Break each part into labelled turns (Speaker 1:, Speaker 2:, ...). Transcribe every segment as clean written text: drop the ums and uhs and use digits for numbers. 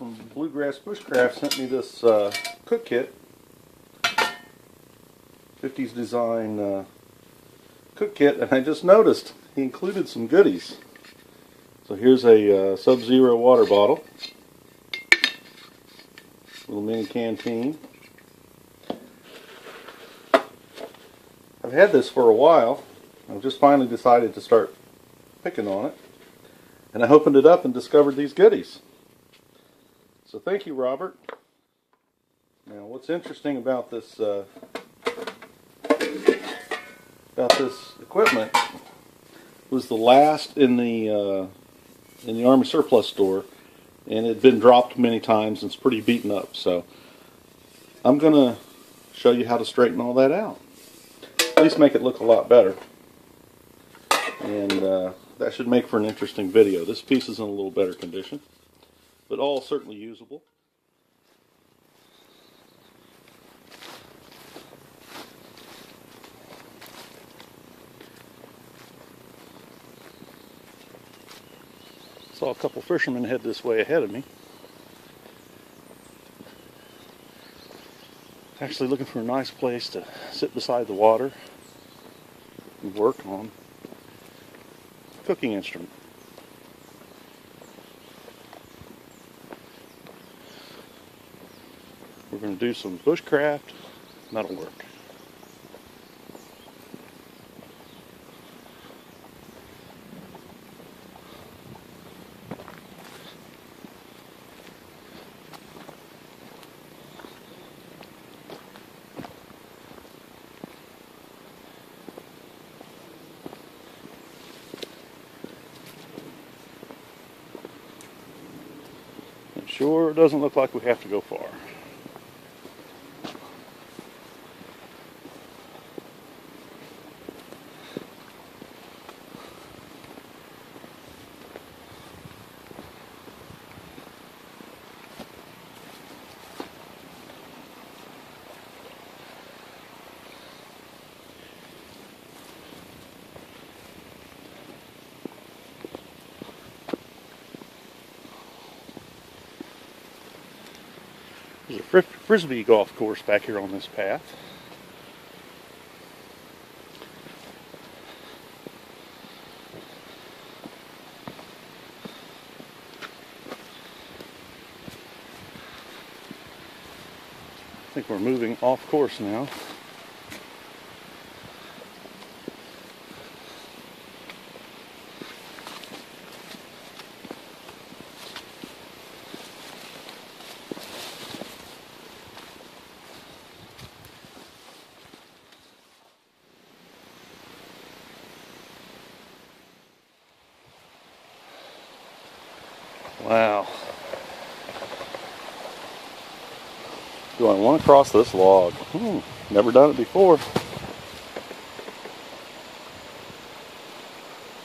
Speaker 1: from BushCraft sent me this cook kit, 50s design cook kit, and I just noticed he included some goodies. So here's a Sub-Zero water bottle, little mini canteen. I've had this for a while. I've just finally decided to start picking on it, and I opened it up and discovered these goodies. So thank you, Robert. Now, what's interesting about this equipment was the last in the Army surplus store, and it had been dropped many times and it's pretty beaten up. So I'm going to show you how to straighten all that out. At least make it look a lot better. And that should make for an interesting video. This piece is in a little better condition, but all certainly usable. Saw a couple fishermen head this way ahead of me. Actually looking for a nice place to sit beside the water and work on a cooking instrument. We're going to do some BushCraft metalwork. It sure doesn't look like we have to go far. There's a frisbee golf course back here on this path. I think we're moving off course now. Wow. Do I want to cross this log? Never done it before.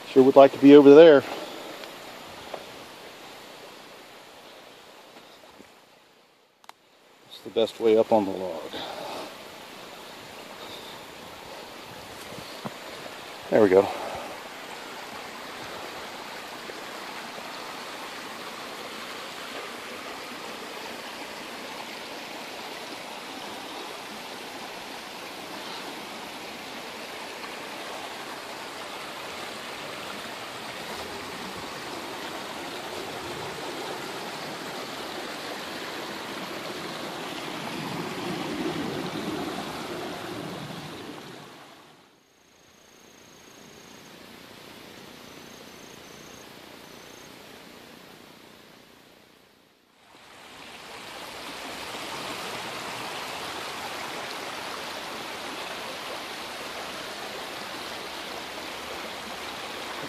Speaker 1: Sure would like to be over there. It's the best way up on the log. There we go.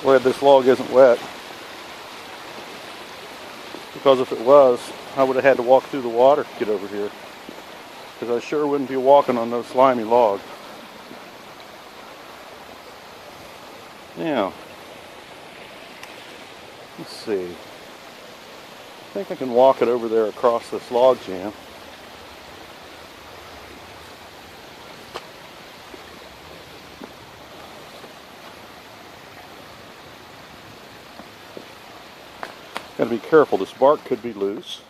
Speaker 1: Glad this log isn't wet, because if it was, I would have had to walk through the water to get over here, because I sure wouldn't be walking on no slimy log. Now, let's see. I think I can walk it over there across this log jam. Got to be careful, this bark could be loose.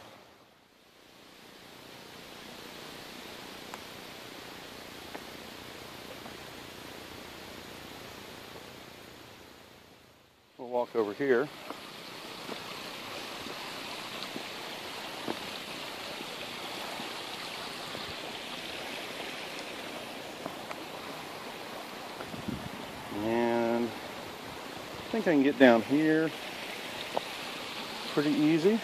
Speaker 1: We'll walk over here. And I think I can get down here pretty easy.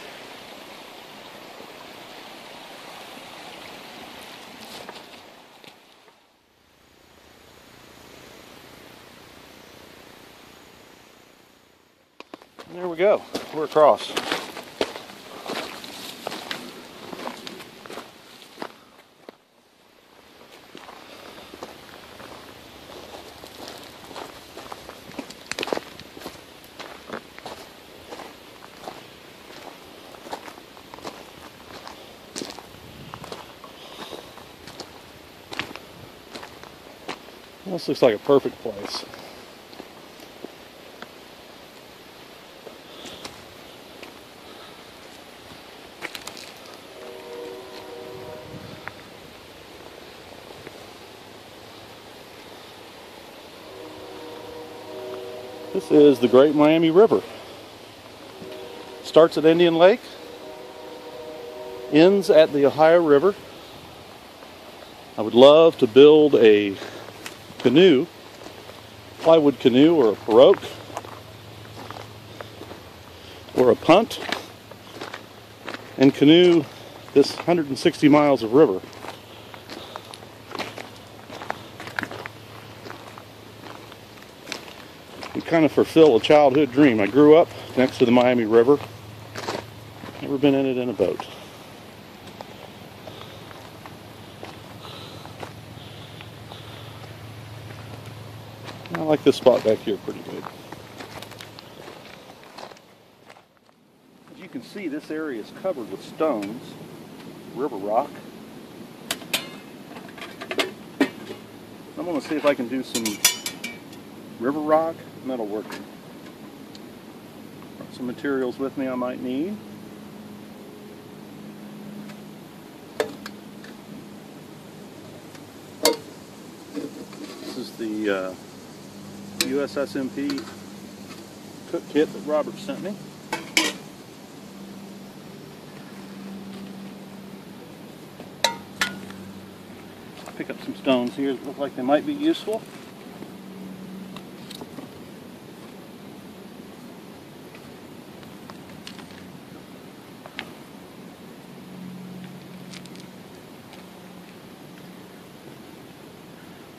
Speaker 1: And there we go. We're across. This looks like a perfect place. This is the Great Miami River. Starts at Indian Lake, ends at the Ohio River. I would love to build a canoe, plywood canoe, or a pirogue, or a punt, and canoe this 160 miles of river. And kind of fulfill a childhood dream. I grew up next to the Miami River. Never been in it in a boat. I like this spot back here pretty good. As you can see, this area is covered with stones, river rock. I'm going to see if I can do some river rock metalworking. Brought some materials with me I might need. This is the US SMP Cook Kit that Robert sent me. Pick up some stones here that look like they might be useful.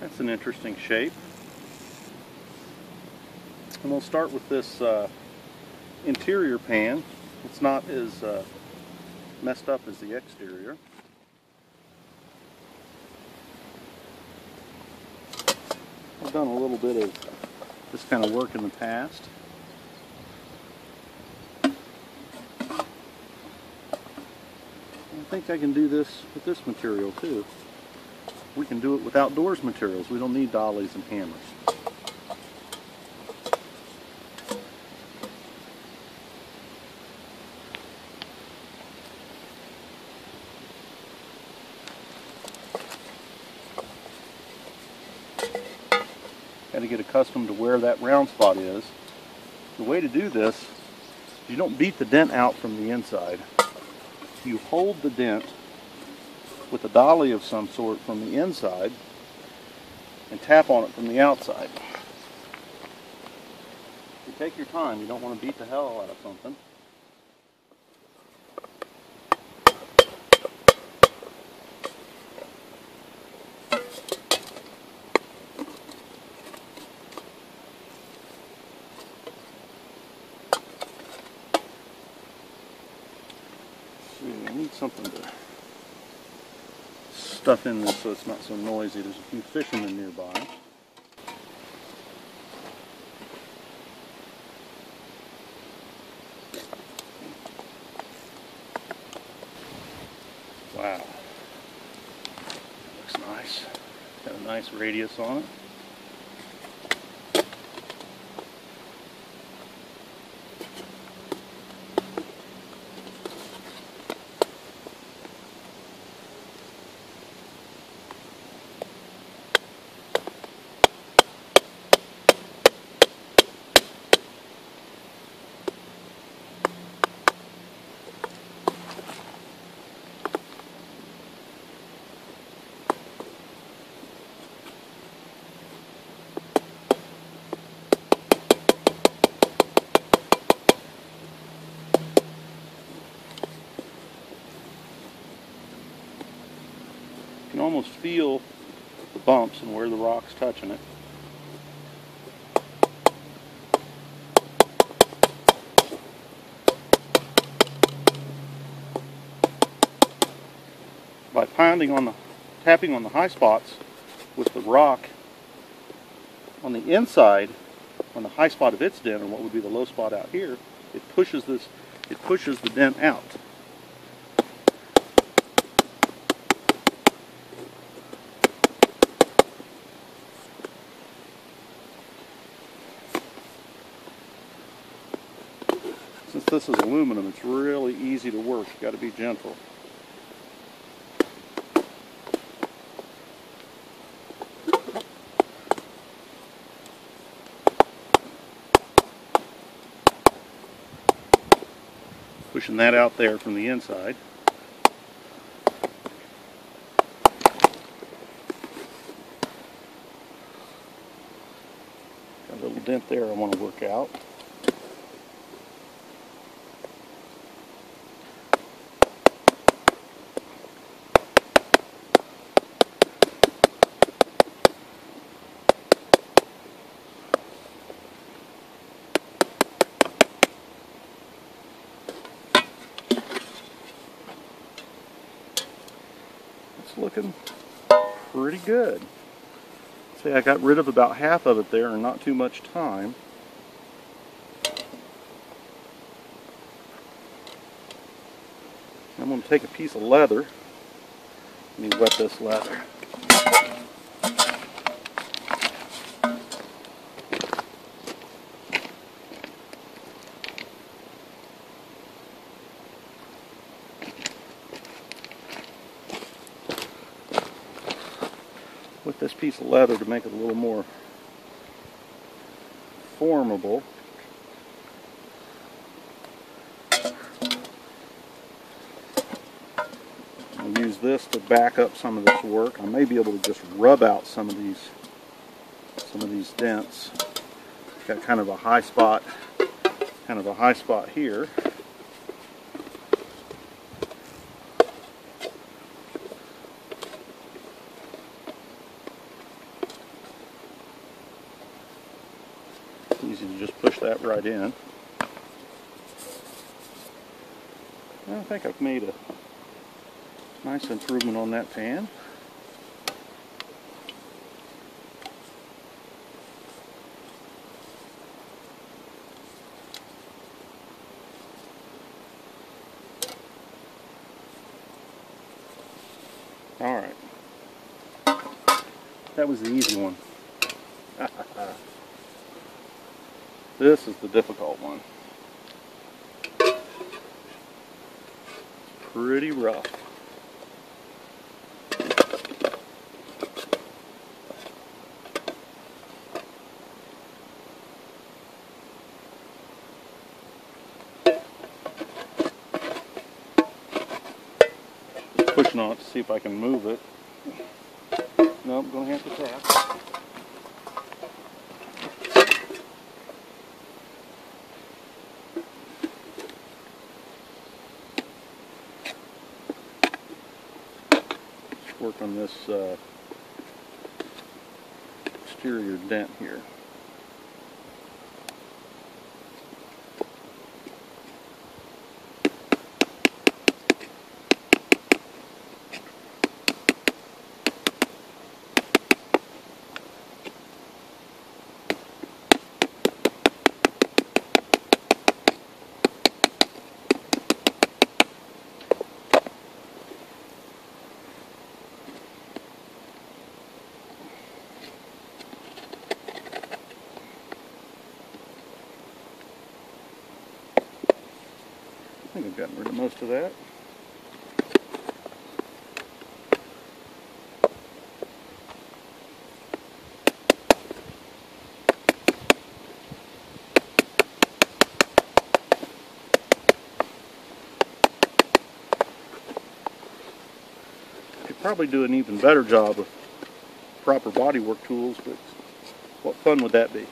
Speaker 1: That's an interesting shape. And we'll start with this interior pan. It's not as messed up as the exterior. I've done a little bit of this kind of work in the past. I think I can do this with this material too. We can do it with outdoors materials. We don't need dollies and hammers. Got to get accustomed to where that round spot is. The way to do this, you don't beat the dent out from the inside. You hold the dent with a dolly of some sort from the inside and tap on it from the outside. You take your time. You don't want to beat the hell out of something. I need something to stuff in this so it's not so noisy. There's a few fishermen nearby. Wow. Looks nice. Got a nice radius on it. almost feel the bumps and where the rock's touching it. By tapping on the high spots with the rock on the inside, on the high spot of its dent, or what would be the low spot out here, it pushes the dent out. Since this is aluminum, it's really easy to work. You've got to be gentle. Pushing that out there from the inside. Got a little dent there I want to work out. Looking pretty good. See, I got rid of about half of it there in not too much time. I'm going to take a piece of leather. Let me wet this leather. With this piece of leather to make it a little more formable. I'll use this to back up some of this work. I may be able to just rub out some of these dents. Got kind of a high spot here. Easy to just push that right in. I think I've made a nice improvement on that pan. All right. That was the easy one. This is the difficult one. Pretty rough. Just pushing on it to see if I can move it. Nope, gonna have to tap. Work on this exterior dent here. I think I've gotten rid of most of that. Could probably do an even better job with proper bodywork tools, but what fun would that be?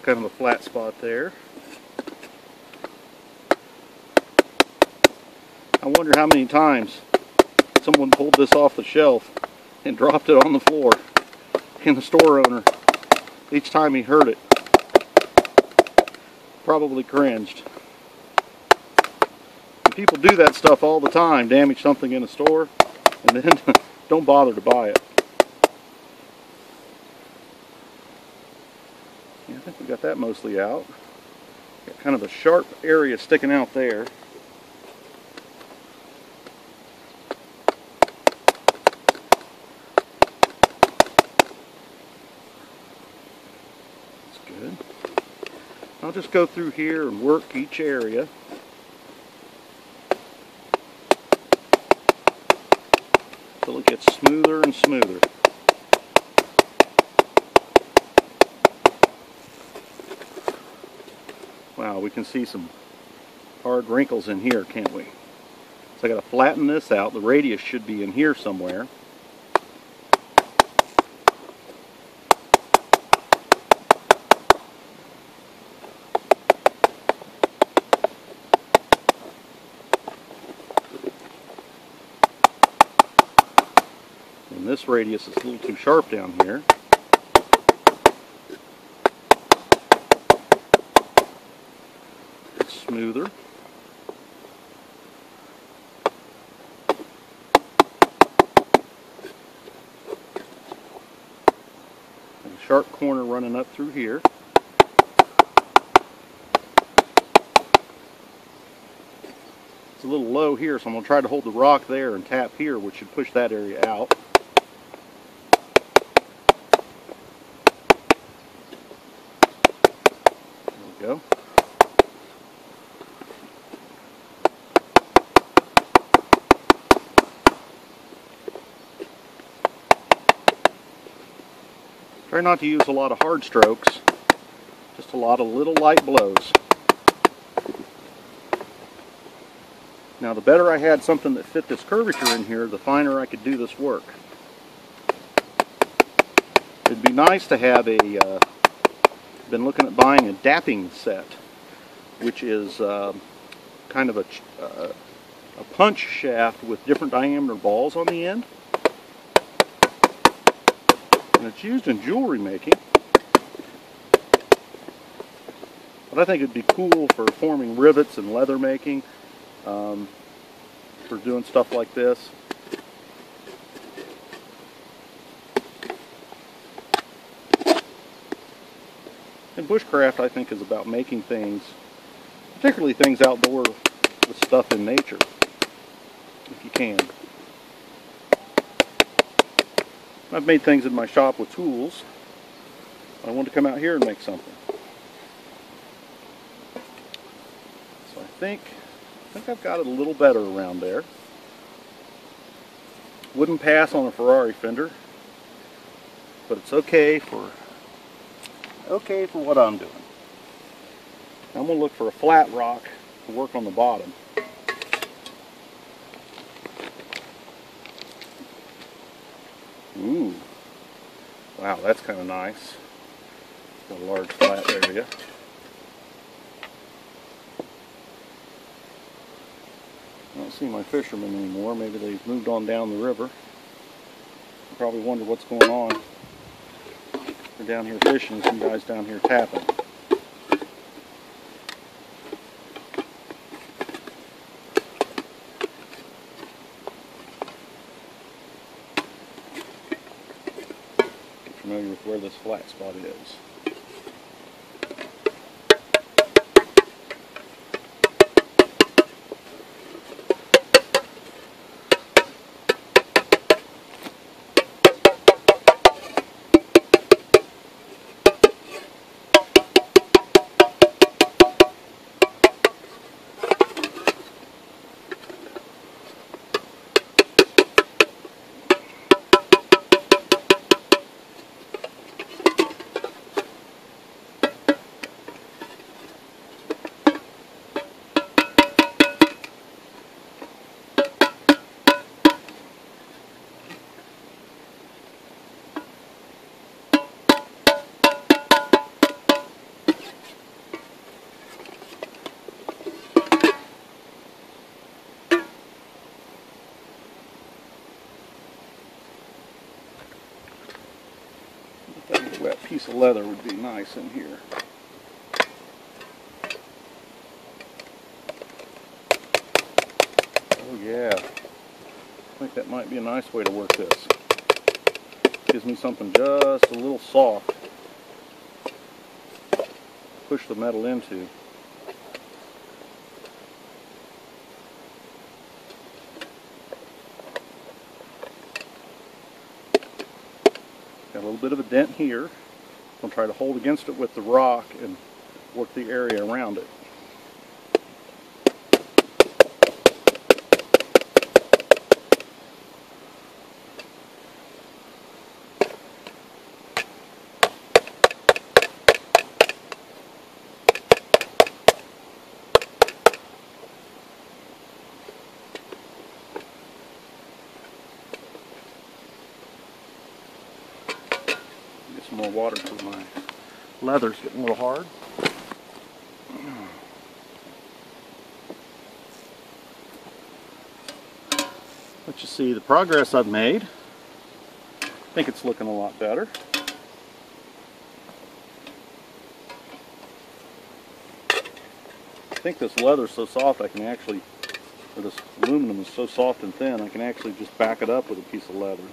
Speaker 1: kind of a flat spot there. I wonder how many times someone pulled this off the shelf and dropped it on the floor, and the store owner, each time he heard it, probably cringed. And people do that stuff all the time, damage something in a store, and then don't bother to buy it. Yeah, I think we got that mostly out. Got kind of a sharp area sticking out there. Good. I'll just go through here and work each area. Until it gets smoother and smoother. Wow, we can see some hard wrinkles in here, can't we? So I got to flatten this out. The radius should be in here somewhere. And this radius is a little too sharp down here. It's smoother. And a sharp corner running up through here. It's a little low here, so I'm going to try to hold the rock there and tap here, which should push that area out. Go. Try not to use a lot of hard strokes, just a lot of little light blows. Now the better I had something that fit this curvature in here, the finer I could do this work. It'd be nice to have a been looking at buying a dapping set, which is kind of a punch shaft with different diameter balls on the end, and it's used in jewelry making. But I think it'd be cool for forming rivets and leather making, for doing stuff like this. And BushCraft, I think, is about making things, particularly things outdoor with stuff in nature, if you can. I've made things in my shop with tools. I want to come out here and make something. So I think I've got it a little better around there. Wouldn't pass on a Ferrari fender, but it's okay for what I'm doing. I'm going to look for a flat rock to work on the bottom. Ooh, wow, that's kind of nice. Got a large flat area. I don't see my fishermen anymore. Maybe they've moved on down the river. You probably wonder what's going on. They're down here fishing, some guys down here tapping. Get familiar with where this flat spot is. piece of leather would be nice in here. Oh yeah, I think that might be a nice way to work this. Gives me something just a little soft to push the metal into. Got a little bit of a dent here. I'll try to hold against it with the rock and work the area around it. Get some more water to my leather's getting a little hard. Let you see the progress I've made. I think it's looking a lot better. I think this leather's so soft I can actually, or this aluminum is so soft and thin, I can actually just back it up with a piece of leather.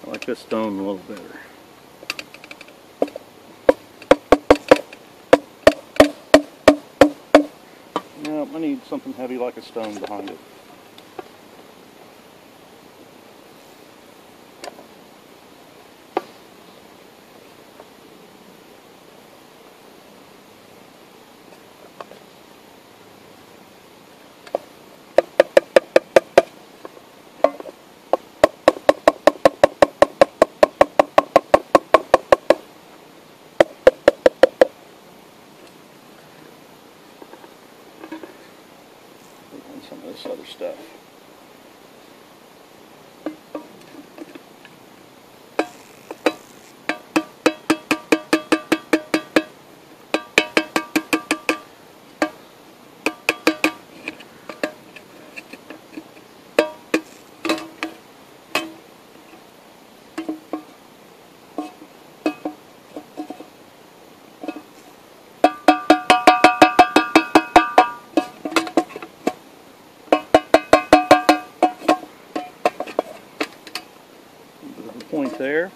Speaker 1: I like this stone a little better. No, I need something heavy like a stone behind it. Some of this other stuff. Point there.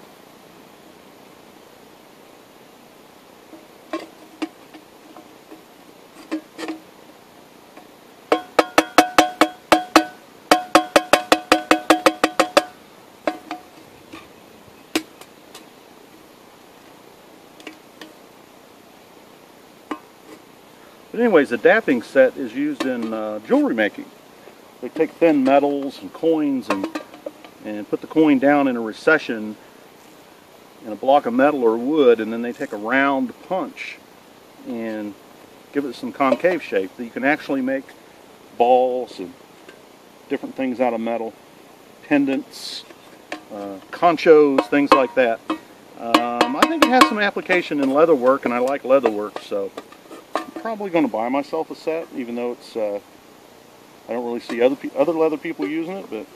Speaker 1: But anyways, the dapping set is used in jewelry making. They take thin metals and coins and put the coin down in a recession in a block of metal or wood, and then they take a round punch and give it some concave shape that you can actually make balls and different things out of metal, pendants, conchos, things like that. I think it has some application in leather work, and I like leather work, so I'm probably going to buy myself a set, even though it's I don't really see other leather people using it, but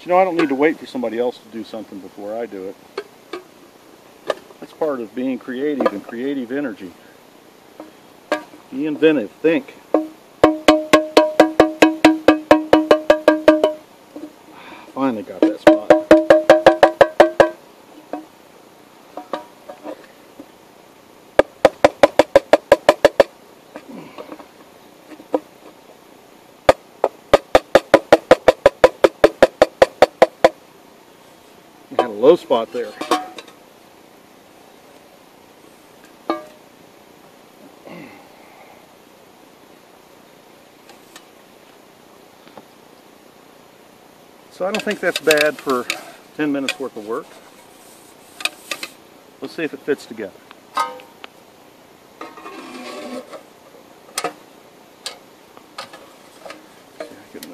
Speaker 1: you know, I don't need to wait for somebody else to do something before I do it. That's part of being creative and creative energy. Be inventive. Think. Finally got that spot. I had a low spot there. So I don't think that's bad for 10 minutes worth of work. Let's see if it fits together. See, I can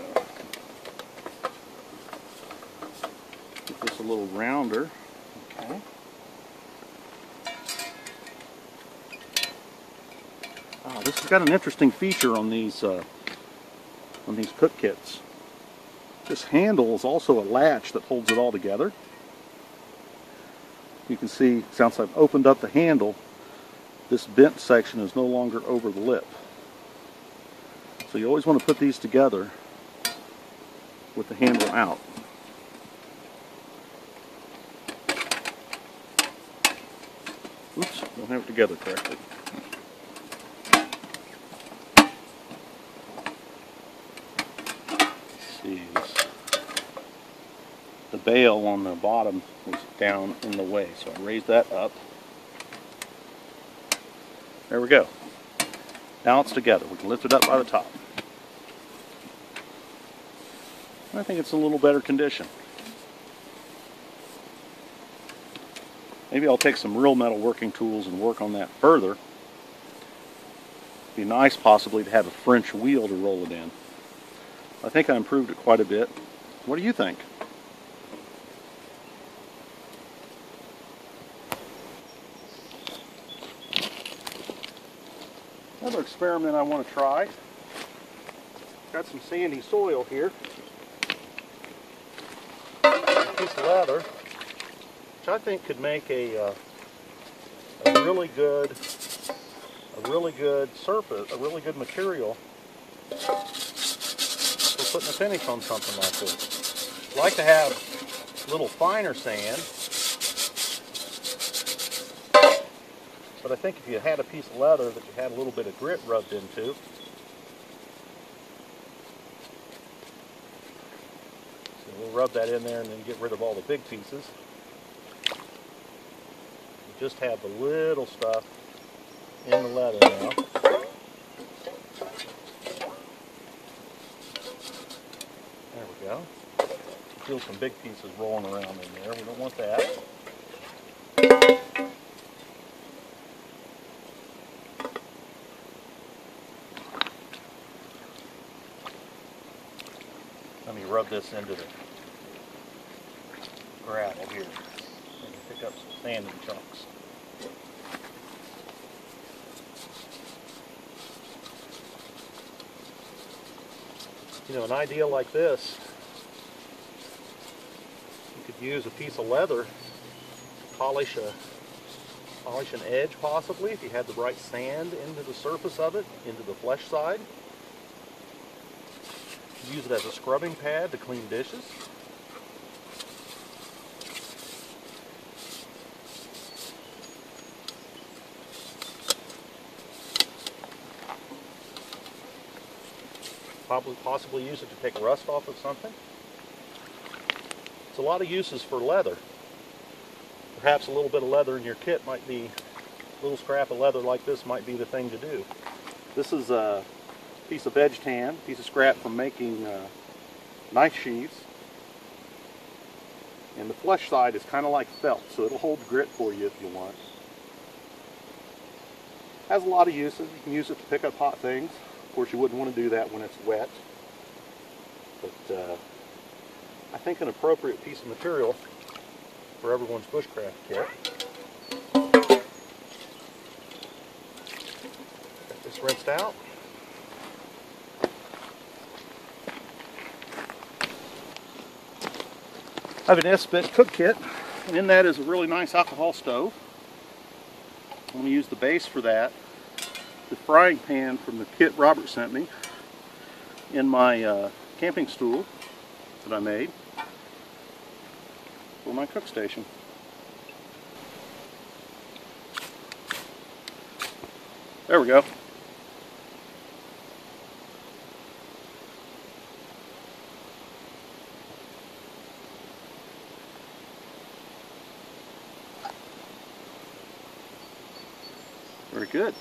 Speaker 1: This has got an interesting feature on these cook kits. This handle is also a latch that holds it all together. You can see, since I've opened up the handle, this bent section is no longer over the lip. So you always want to put these together with the handle out. Oops, don't have it together correctly. Let's see, the bail on the bottom was down in the way, so I raised that up. There we go. Now it's together. We can lift it up by the top. I think it's in a little better condition. Maybe I'll take some real metal working tools and work on that further. It'd be nice possibly to have a French wheel to roll it in. I think I improved it quite a bit. What do you think? Another experiment I want to try. Got some sandy soil here. A piece of leather, which I think could make a really good surface, a really good material for putting a finish on something like this. I like to have a little finer sand, but I think if you had a piece of leather that you had a little bit of grit rubbed into, so we'll rub that in there and then get rid of all the big pieces. You just have the little stuff in the leather now. There we go. Feel some big pieces rolling around in there. We don't want that. Let me rub this into the gravel here and pick up some sand in chunks. You know, an idea like this, you could use a piece of leather to polish an edge possibly if you had the right sand into the surface of it, into the flesh side. Use it as a scrubbing pad to clean dishes. Possibly use it to take rust off of something. It's a lot of uses for leather. Perhaps a little bit of leather in your kit might be, a little scrap of leather like this might be the thing to do. This is a piece of veg tan, piece of scrap from making knife sheaths. And the flesh side is kind of like felt, so it'll hold grit for you if you want. Has a lot of uses. You can use it to pick up hot things. Of course, you wouldn't want to do that when it's wet. But I think an appropriate piece of material for everyone's bushcraft kit. Got this rinsed out. I have an SMP Cook Kit, and in that is a really nice alcohol stove. I'm going to use the base for that. The frying pan from the kit Robert sent me, in my camping stool that I made for my cook station. There we go. Very good.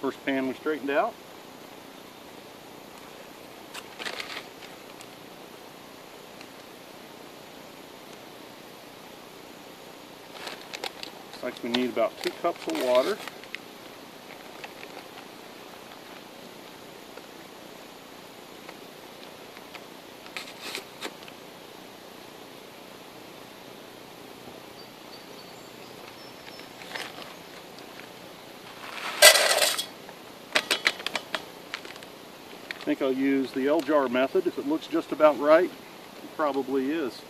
Speaker 1: First pan we straightened out. Looks like we need about 2 cups of water. think I'll use the L-jar method. If it looks just about right, it probably is.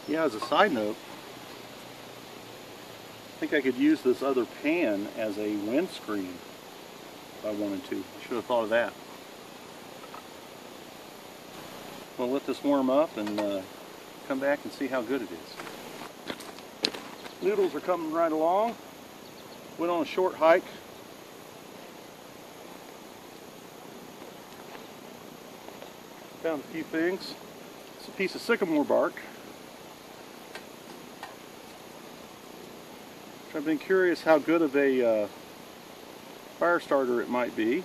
Speaker 1: Yeah, as a side note, I think I could use this other pan as a windscreen if I wanted to. I should have thought of that. We'll let this warm up and come back and see how good it is. Noodles are coming right along. Went on a short hike. Found a few things. It's a piece of sycamore bark. I've been curious how good of a fire starter it might be.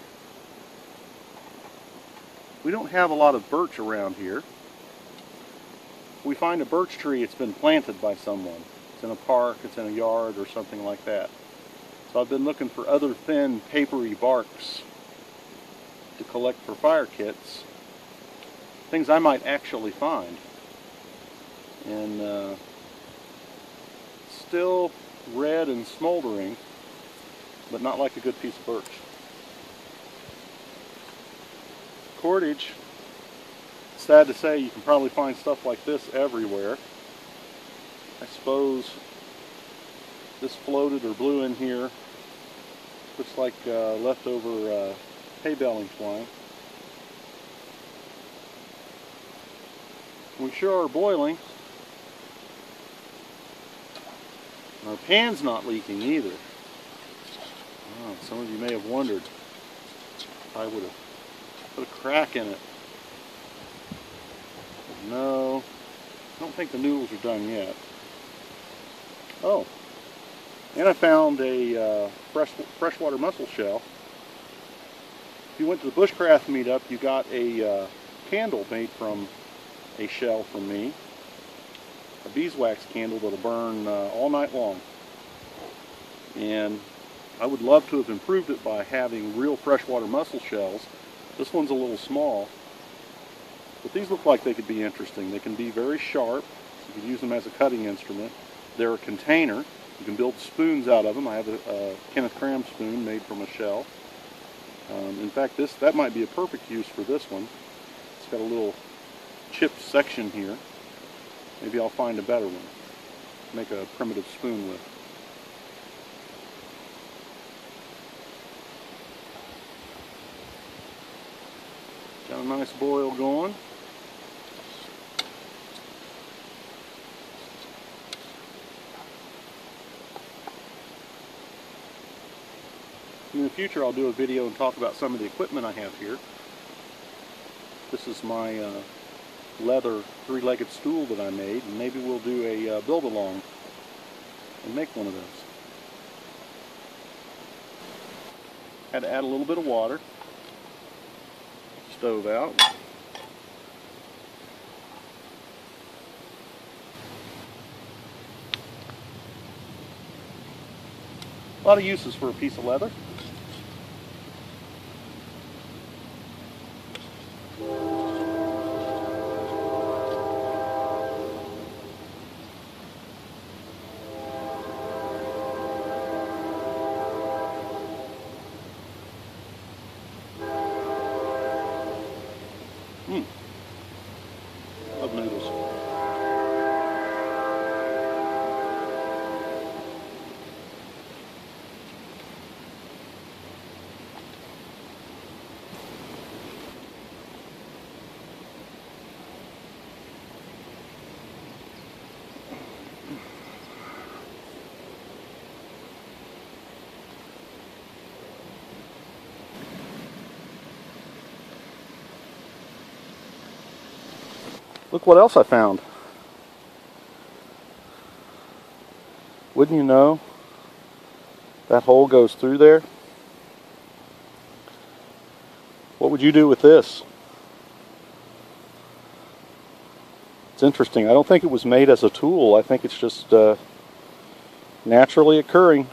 Speaker 1: We don't have a lot of birch around here. If we find a birch tree, it's been planted by someone. It's in a park, it's in a yard, or something like that. So I've been looking for other thin, papery barks to collect for fire kits. Things I might actually find. And still red and smoldering, but not like a good piece of birch. Cordage, sad to say, you can probably find stuff like this everywhere. I suppose this floated or blew in here. Looks like leftover hay baling twine. We sure are boiling. Our pan's not leaking either. Oh, some of you may have wondered if I would have put a crack in it. But no, I don't think the noodles are done yet. Oh, and I found a freshwater mussel shell. If you went to the BushCraft meetup, you got a candle made from a shell from me. A beeswax candle that'll burn all night long. And I would love to have improved it by having real freshwater mussel shells. This one's a little small, but these look like they could be interesting. They can be very sharp. You could use them as a cutting instrument. They're a container. You can build spoons out of them. I have a Kenneth Cram spoon made from a shell. In fact, that might be a perfect use for this one. It's got a little chipped section here. Maybe I'll find a better one to make a primitive spoon with. Got a nice boil going. In the future, I'll do a video and talk about some of the equipment I have here. This is my leather three-legged stool that I made, and maybe we'll do a build-along and make one of those. Had to add a little bit of water. Stove out. A lot of uses for a piece of leather. Love noodles. Look what else I found. Wouldn't you know, that hole goes through there? What would you do with this? It's interesting. I don't think it was made as a tool. I think it's just naturally occurring.